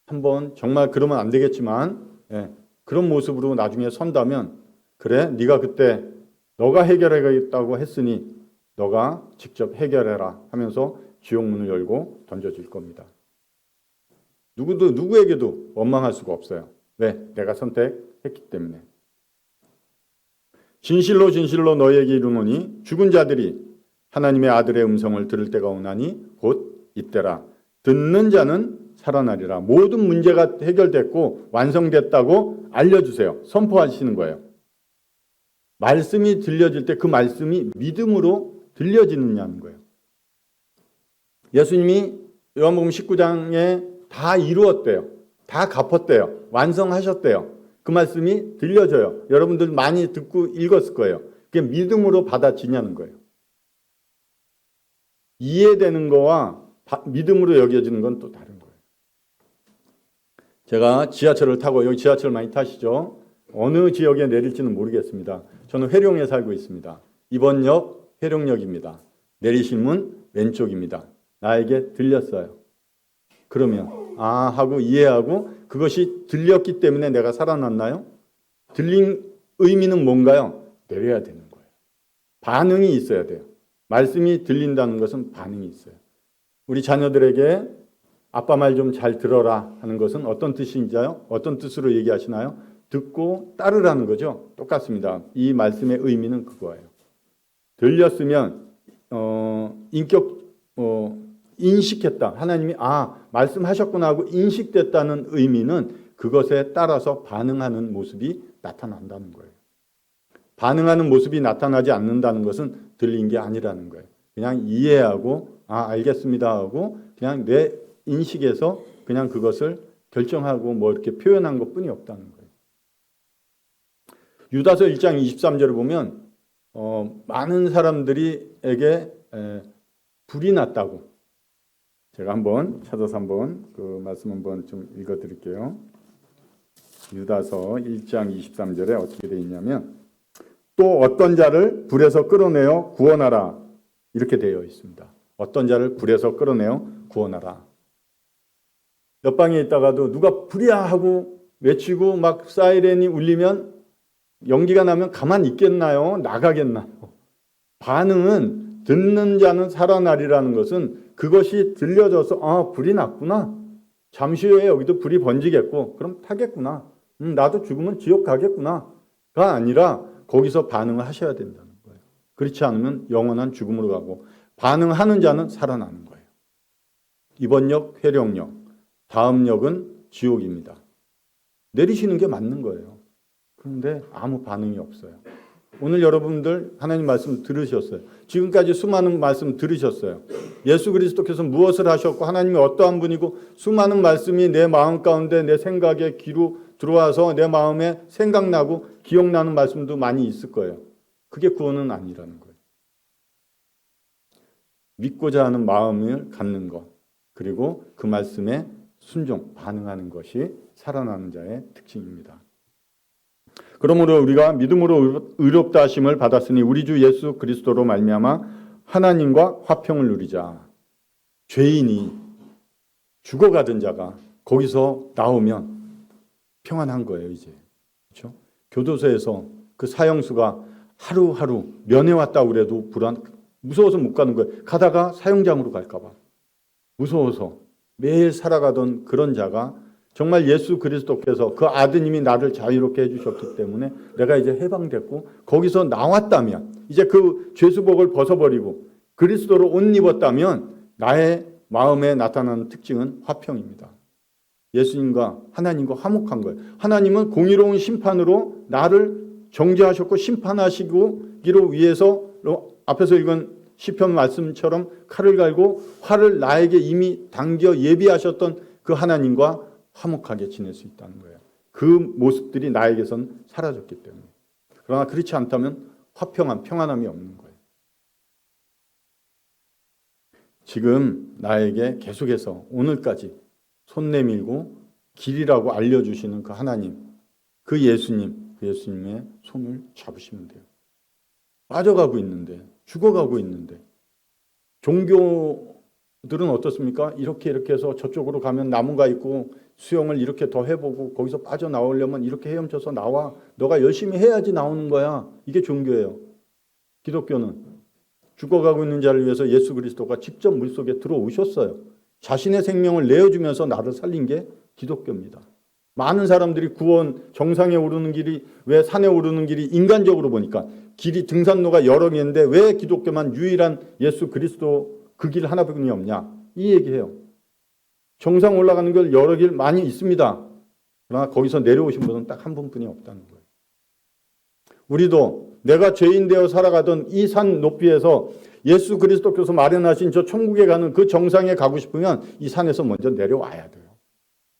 한번 정말 그러면 안 되겠지만 그런 모습으로 나중에 선다면 그래 네가 그때 너가 해결하겠다고 했으니 너가 직접 해결해라 하면서 지옥문을 열고 던져질 겁니다. 누구에게도 원망할 수가 없어요. 왜? 내가 선택했기 때문에. 진실로 진실로 너희에게 이르노니 죽은 자들이 하나님의 아들의 음성을 들을 때가 오나니 곧 이때라. 듣는 자는 살아나리라. 모든 문제가 해결됐고 완성됐다고 알려주세요. 선포하시는 거예요. 말씀이 들려질 때 그 말씀이 믿음으로 들려지느냐는 거예요. 예수님이 요한복음 19장에 다 이루었대요. 다 갚았대요. 완성하셨대요. 그 말씀이 들려져요. 여러분들 많이 듣고 읽었을 거예요. 그게 믿음으로 받아지냐는 거예요. 이해되는 거와 믿음으로 여겨지는 건 또 다른 거예요. 제가 지하철을 타고, 여기 지하철 많이 타시죠? 어느 지역에 내릴지는 모르겠습니다. 저는 회룡에 살고 있습니다. 이번 역 회룡역입니다. 내리실 문 왼쪽입니다. 나에게 들렸어요. 그러면 하고 이해하고 그것이 들렸기 때문에 내가 살아났나요? 들린 의미는 뭔가요? 내려야 되는 거예요. 반응이 있어야 돼요. 말씀이 들린다는 것은 반응이 있어요. 우리 자녀들에게 아빠 말 좀 잘 들어라 하는 것은 어떤 뜻인지요? 어떤 뜻으로 얘기하시나요? 듣고 따르라는 거죠. 똑같습니다. 이 말씀의 의미는 그거예요. 들렸으면 인식했다. 하나님이 말씀하셨구나 하고 인식됐다는 의미는 그것에 따라서 반응하는 모습이 나타난다는 거예요. 반응하는 모습이 나타나지 않는다는 것은 들린 게 아니라는 거예요. 그냥 이해하고 알겠습니다 하고 그냥 내 인식에서 그냥 그것을 결정하고 뭐 이렇게 표현한 것뿐이 없다는 거예요. 유다서 1장 23절을 보면 많은 사람들에게 불이 났다고. 제가 한번 찾아서 한번 그 말씀 한번 좀 읽어드릴게요. 유다서 1장 23절에 어떻게 되어 있냐면 또 어떤 자를 불에서 끌어내어 구원하라 이렇게 되어 있습니다. 어떤 자를 불에서 끌어내어 구원하라. 옆방에 있다가도 누가 불이야 하고 외치고 막 사이렌이 울리면 연기가 나면 가만히 있겠나요? 나가겠나요? 반응은 듣는 자는 살아나리라는 것은 그것이 들려져서 불이 났구나. 잠시 후에 여기도 불이 번지겠고 그럼 타겠구나. 나도 죽으면 지옥 가겠구나가 아니라 거기서 반응을 하셔야 된다는 거예요. 그렇지 않으면 영원한 죽음으로 가고 반응하는 자는 살아나는 거예요. 이번 역 회룡역, 다음 역은 지옥입니다. 내리시는 게 맞는 거예요. 그런데 아무 반응이 없어요. 오늘 여러분들 하나님 말씀 들으셨어요. 지금까지 수많은 말씀 들으셨어요. 예수 그리스도께서 무엇을 하셨고 하나님이 어떠한 분이고 수많은 말씀이 내 마음 가운데 내 생각에 귀로 들어와서 내 마음에 생각나고 기억나는 말씀도 많이 있을 거예요. 그게 구원은 아니라는 거예요. 믿고자 하는 마음을 갖는 것, 그리고 그 말씀에 순종, 반응하는 것이 살아나는 자의 특징입니다. 그러므로 우리가 믿음으로 의롭다 하심을 받았으니 우리 주 예수 그리스도로 말미암아 하나님과 화평을 누리자. 죄인이 죽어가던 자가 거기서 나오면 평안한 거예요, 이제. 그렇죠? 교도소에서 그 사형수가 하루하루 면회왔다고 그래도 무서워서 못 가는 거예요. 가다가 사형장으로 갈까 봐. 무서워서 매일 살아가던 그런 자가 정말 예수 그리스도께서 그 아드님이 나를 자유롭게 해주셨기 때문에 내가 이제 해방됐고 거기서 나왔다면 이제 그 죄수복을 벗어버리고 그리스도로 옷 입었다면 나의 마음에 나타나는 특징은 화평입니다. 예수님과 하나님과 화목한 거예요. 하나님은 공의로운 심판으로 나를 정죄하셨고 심판하시기로 위해서 앞에서 읽은 시편 말씀처럼 칼을 갈고 화를 나에게 이미 당겨 예비하셨던 그 하나님과 화목하게 지낼 수 있다는 거예요. 그 모습들이 나에게선 사라졌기 때문에. 그러나 그렇지 않다면 화평한 평안함이 없는 거예요. 지금 나에게 계속해서 오늘까지 손 내밀고 길이라고 알려주시는 그 하나님, 그 예수님의 손을 잡으시면 돼요. 빠져가고 있는데, 죽어가고 있는데, 종교들은 어떻습니까? 이렇게 해서 저쪽으로 가면 나무가 있고 수영을 이렇게 더 해보고 거기서 빠져나오려면 이렇게 헤엄쳐서 나와. 너가 열심히 해야지 나오는 거야. 이게 종교예요. 기독교는 죽어가고 있는 자를 위해서 예수 그리스도가 직접 물속에 들어오셨어요. 자신의 생명을 내어주면서 나를 살린 게 기독교입니다. 많은 사람들이 구원, 정상에 오르는 길이, 왜 산에 오르는 길이 인간적으로 보니까 길이 등산로가 여러 개인데 왜 기독교만 유일한 예수 그리스도 그 길 하나뿐이 없냐, 이 얘기해요. 정상 올라가는 길 여러 길 많이 있습니다. 그러나 거기서 내려오신 분은 딱 한 분뿐이 없다는 거예요. 우리도 내가 죄인 되어 살아가던 이 산 높이에서 예수 그리스도께서 마련하신 저 천국에 가는 그 정상에 가고 싶으면 이 산에서 먼저 내려와야 돼요.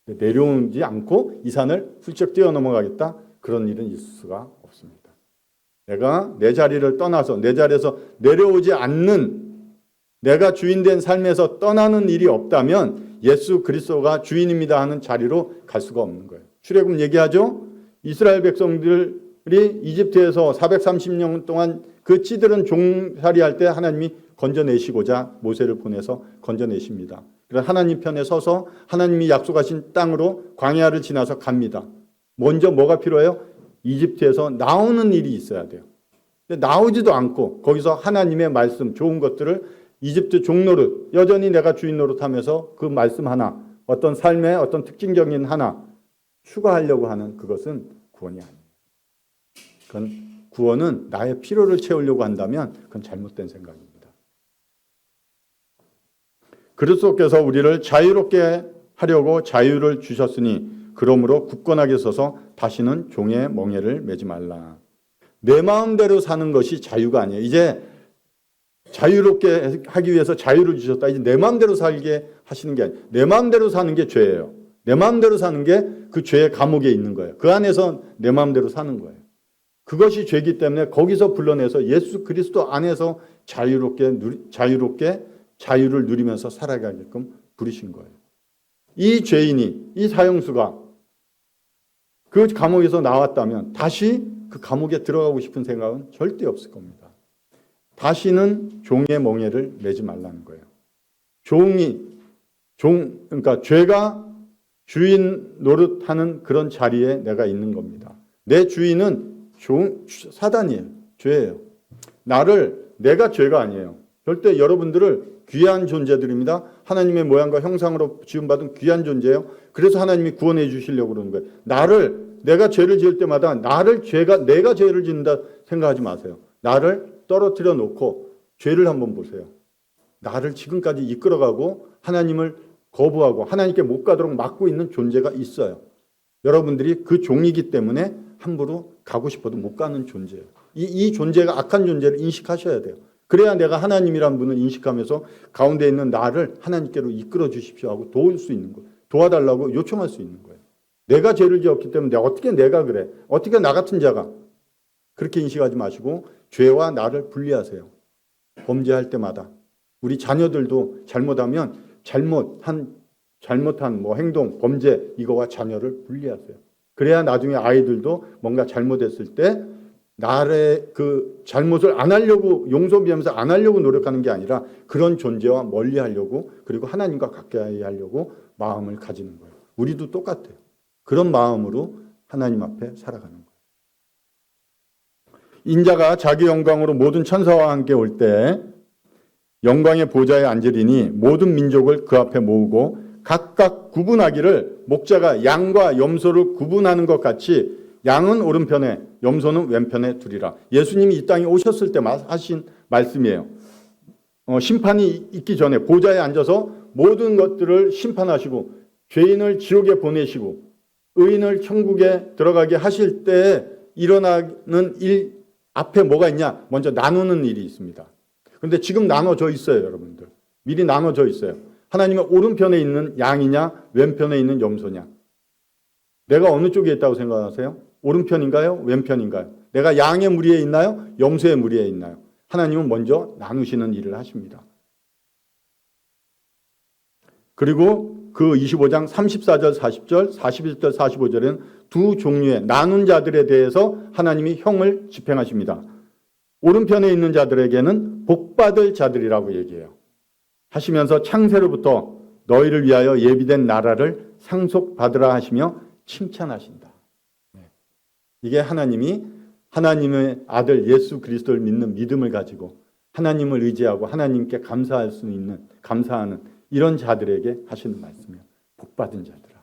내려오지 않고 이 산을 훌쩍 뛰어넘어가겠다? 그런 일은 있을 수가 없습니다. 내가 내 자리를 떠나서 내 자리에서 내려오지 않는, 내가 주인된 삶에서 떠나는 일이 없다면 예수 그리스도가 주인입니다 하는 자리로 갈 수가 없는 거예요. 출애굽 얘기하죠. 이스라엘 백성들이 이집트에서 430년 동안 그 찌들은 종살이할 때 하나님이 건져내시고자 모세를 보내서 건져내십니다. 그래서 하나님 편에 서서 하나님이 약속하신 땅으로 광야를 지나서 갑니다. 먼저 뭐가 필요해요? 이집트에서 나오는 일이 있어야 돼요. 근데 나오지도 않고 거기서 하나님의 말씀, 좋은 것들을 이집트 종노릇, 여전히 내가 주인 노릇하면서 그 말씀 하나, 어떤 삶의 어떤 특징적인 하나 추가하려고 하는 그것은 구원이 아니에요. 그건 구원은 나의 필요를 채우려고 한다면 그건 잘못된 생각입니다. 그리스도께서 우리를 자유롭게 하려고 자유를 주셨으니 그러므로 굳건하게 서서 다시는 종의 멍에를 매지 말라. 내 마음대로 사는 것이 자유가 아니에요. 이제 자유롭게 하기 위해서 자유를 주셨다. 이제 내 마음대로 살게 하시는 게 아니에요. 내 마음대로 사는 게 죄예요. 내 마음대로 사는 게 그 죄의 감옥에 있는 거예요. 그 안에서 내 마음대로 사는 거예요. 그것이 죄이기 때문에 거기서 불러내서 예수 그리스도 안에서 자유를 누리면서 살아가게끔 부르신 거예요. 이 죄인이, 이 사형수가 그 감옥에서 나왔다면 다시 그 감옥에 들어가고 싶은 생각은 절대 없을 겁니다. 다시는 종의 멍에를 매지 말라는 거예요. 그러니까 죄가 주인 노릇하는 그런 자리에 내가 있는 겁니다. 내 주인은 사단이에요. 죄예요. 내가 죄가 아니에요. 절대 여러분들을 귀한 존재들입니다. 하나님의 모양과 형상으로 지음받은 귀한 존재예요. 그래서 하나님이 구원해 주시려고 그러는 거예요. 내가 죄를 지을 때마다 내가 죄를 짓는다 생각하지 마세요. 나를 떨어뜨려 놓고 죄를 한번 보세요. 나를 지금까지 이끌어가고 하나님을 거부하고 하나님께 못 가도록 막고 있는 존재가 있어요. 여러분들이 그 종이기 때문에 함부로 가고 싶어도 못 가는 존재예요. 이 존재가 악한 존재를 인식하셔야 돼요. 그래야 내가 하나님이란 분을 인식하면서 가운데 있는 나를 하나님께로 이끌어 주십시오 하고 도울 수 있는 거예요. 도와달라고 요청할 수 있는 거예요. 내가 죄를 지었기 때문에 어떻게 내가 그래? 어떻게 나 같은 자가? 그렇게 인식하지 마시고 죄와 나를 분리하세요. 범죄할 때마다. 우리 자녀들도 잘못하면 잘못한 행동, 범죄 이거와 자녀를 분리하세요. 그래야 나중에 아이들도 뭔가 잘못했을 때 나의 그 잘못을 안 하려고 용서비하면서 안 하려고 노력하는 게 아니라 그런 존재와 멀리 하려고 그리고 하나님과 가까이 하려고 마음을 가지는 거예요. 우리도 똑같아요. 그런 마음으로 하나님 앞에 살아가는 거예요. 인자가 자기 영광으로 모든 천사와 함께 올 때 영광의 보좌에 앉으리니 모든 민족을 그 앞에 모으고 각각 구분하기를 목자가 양과 염소를 구분하는 것 같이 양은 오른편에 염소는 왼편에 두리라. 예수님이 이 땅에 오셨을 때 하신 말씀이에요. 심판이 있기 전에 보좌에 앉아서 모든 것들을 심판하시고 죄인을 지옥에 보내시고 의인을 천국에 들어가게 하실 때 일어나는 일 앞에 뭐가 있냐? 먼저 나누는 일이 있습니다. 그런데 지금 나눠져 있어요, 여러분들. 미리 나눠져 있어요. 하나님의 오른편에 있는 양이냐, 왼편에 있는 염소냐. 내가 어느 쪽에 있다고 생각하세요? 오른편인가요? 왼편인가요? 내가 양의 무리에 있나요? 염소의 무리에 있나요? 하나님은 먼저 나누시는 일을 하십니다. 그리고 그 25장 34절, 40절, 41절, 45절에는 두 종류의 나눈 자들에 대해서 하나님이 형을 집행하십니다. 오른편에 있는 자들에게는 복받을 자들이라고 얘기해요. 하시면서 창세로부터 너희를 위하여 예비된 나라를 상속받으라 하시며 칭찬하신다. 이게 하나님의 아들 예수 그리스도를 믿는 믿음을 가지고 하나님을 의지하고 하나님께 감사할 수 있는, 감사하는 이런 자들에게 하시는 말씀이에요. 복받은 자들아.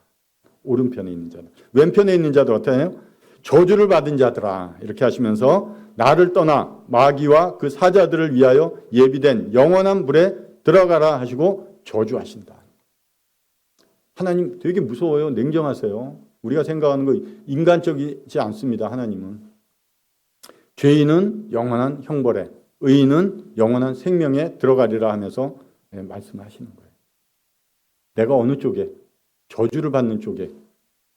오른편에 있는 자들. 왼편에 있는 자들 어떻게 해요? 저주를 받은 자들아. 이렇게 하시면서 나를 떠나 마귀와 그 사자들을 위하여 예비된 영원한 불에 들어가라 하시고 저주하신다. 하나님 되게 무서워요. 냉정하세요. 우리가 생각하는 거 인간적이지 않습니다. 하나님은. 죄인은 영원한 형벌에, 의인은 영원한 생명에 들어가리라 하면서 말씀하시는 거예요. 내가 어느 쪽에, 저주를 받는 쪽에,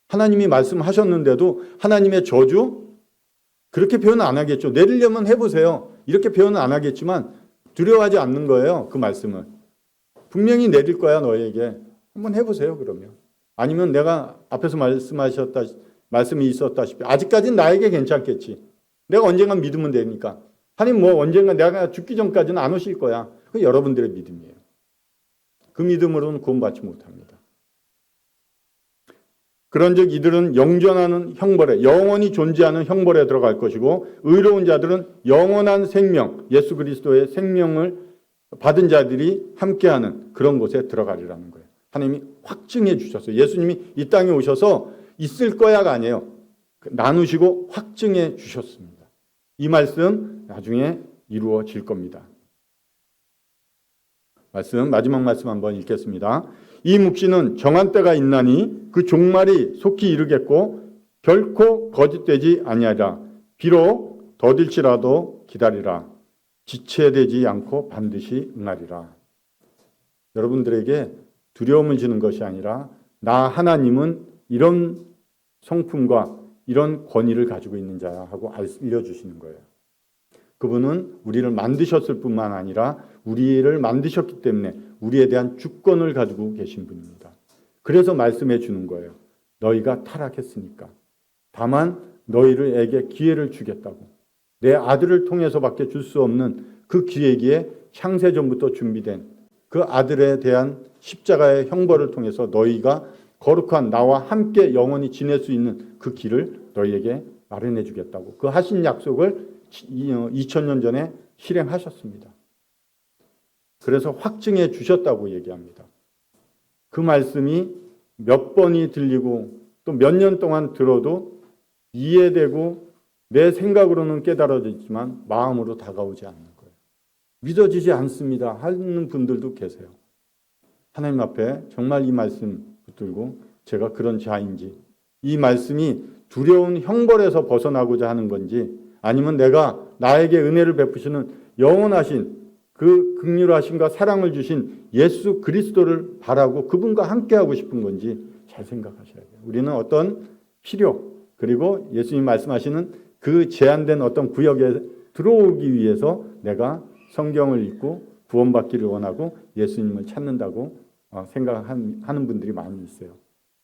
하나님이 말씀하셨는데도 하나님의 저주? 그렇게 표현 안 하겠죠. 내리려면 해보세요. 이렇게 표현은 안 하겠지만 두려워하지 않는 거예요. 그 말씀을. 분명히 내릴 거야 너에게. 한번 해보세요 그러면. 아니면 내가 앞에서 말씀이 있었다시피 아직까지는 나에게 괜찮겠지. 내가 언젠가 믿으면 되니까. 하나님 뭐 언젠가 내가 죽기 전까지는 안 오실 거야. 그게 여러분들의 믿음이에요. 그 믿음으로는 구원받지 못합니다. 그런즉 이들은 영존하는 형벌에, 영원히 존재하는 형벌에 들어갈 것이고 의로운 자들은 영원한 생명, 예수 그리스도의 생명을 받은 자들이 함께하는 그런 곳에 들어가리라는 거예요. 하나님이 확증해 주셨어요. 예수님이 이 땅에 오셔서 있을 거야가 아니에요. 나누시고 확증해 주셨습니다. 이 말씀 나중에 이루어질 겁니다. 마지막 말씀 한번 읽겠습니다. 이 묵시는 정한 때가 있나니 그 종말이 속히 이르겠고 결코 거짓되지 아니하리라. 비록 더딜지라도 기다리라. 지체되지 않고 반드시 응하리라. 여러분들에게 두려움을 주는 것이 아니라 나 하나님은 이런 성품과 이런 권위를 가지고 있는 자야 하고 알려주시는 거예요. 그분은 우리를 만드셨을 뿐만 아니라 우리를 만드셨기 때문에 우리에 대한 주권을 가지고 계신 분입니다. 그래서 말씀해 주는 거예요. 너희가 타락했으니까. 다만 너희들에게 기회를 주겠다고. 내 아들을 통해서밖에 줄 수 없는 그 기회기에 창세전부터 준비된 그 아들에 대한 십자가의 형벌을 통해서 너희가 거룩한 나와 함께 영원히 지낼 수 있는 그 길을 너희에게 마련해 주겠다고. 그 하신 약속을 2000년 전에 실행하셨습니다. 그래서 확증해 주셨다고 얘기합니다. 그 말씀이 몇 번이 들리고 또 몇 년 동안 들어도 이해되고 내 생각으로는 깨달아지지만 마음으로 다가오지 않는 거예요. 믿어지지 않습니다 하는 분들도 계세요. 하나님 앞에 정말 이 말씀 붙들고 제가 그런 자인지, 이 말씀이 두려운 형벌에서 벗어나고자 하는 건지, 아니면 내가 나에게 은혜를 베푸시는 영원하신 그 긍휼하심과 사랑을 주신 예수 그리스도를 바라고 그분과 함께하고 싶은 건지 잘 생각하셔야 돼요. 우리는 어떤 필요 그리고 예수님 말씀하시는 그 제한된 어떤 구역에 들어오기 위해서 내가 성경을 읽고 구원받기를 원하고 예수님을 찾는다고 생각하는 분들이 많이 있어요.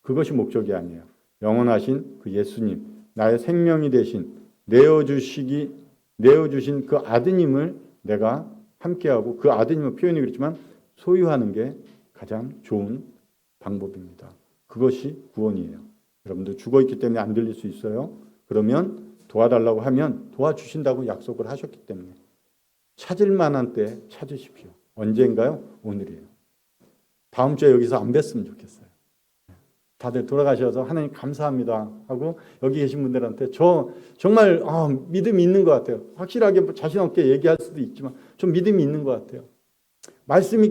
그것이 목적이 아니에요. 영원하신 그 예수님, 나의 생명이 되신 내어주신 그 아드님을 내가 함께하고 그 아드님의 표현이 그렇지만 소유하는 게 가장 좋은 방법입니다. 그것이 구원이에요. 여러분들 죽어있기 때문에 안 들릴 수 있어요. 그러면 도와달라고 하면 도와주신다고 약속을 하셨기 때문에 찾을 만한 때 찾으십시오. 언젠가요? 오늘이에요. 다음 주에 여기서 안 뵀으면 좋겠어요. 다들 돌아가셔서 하나님 감사합니다 하고 여기 계신 분들한테 저 정말 믿음이 있는 것 같아요. 확실하게 자신 없게 얘기할 수도 있지만 좀 믿음이 있는 것 같아요. 말씀이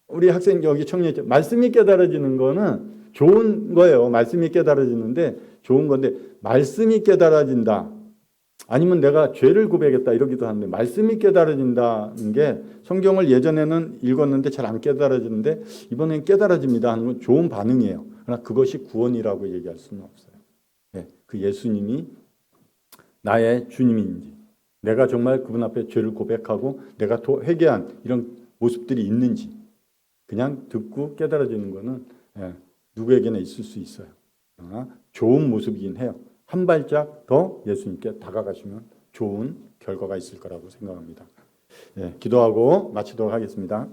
우리 학생 여기 청년들 말씀이 깨달아지는 거는 좋은 거예요. 말씀이 깨달아지는데 좋은 건데 말씀이 깨달아진다. 아니면 내가 죄를 고백했다 이러기도 하는데 말씀이 깨달아진다는 게 성경을 예전에는 읽었는데 잘 안 깨달아지는데 이번엔 깨달아집니다 하는 건 좋은 반응이에요. 그러나 그것이 구원이라고 얘기할 수는 없어요. 네, 그 예수님이 나의 주님인지 내가 정말 그분 앞에 죄를 고백하고 내가 회개한 이런 모습들이 있는지 그냥 듣고 깨달아지는 거는 누구에게나 있을 수 있어요. 그러나 좋은 모습이긴 해요. 한 발짝 더 예수님께 다가가시면 좋은 결과가 있을 거라고 생각합니다. 기도하고 마치도록 하겠습니다.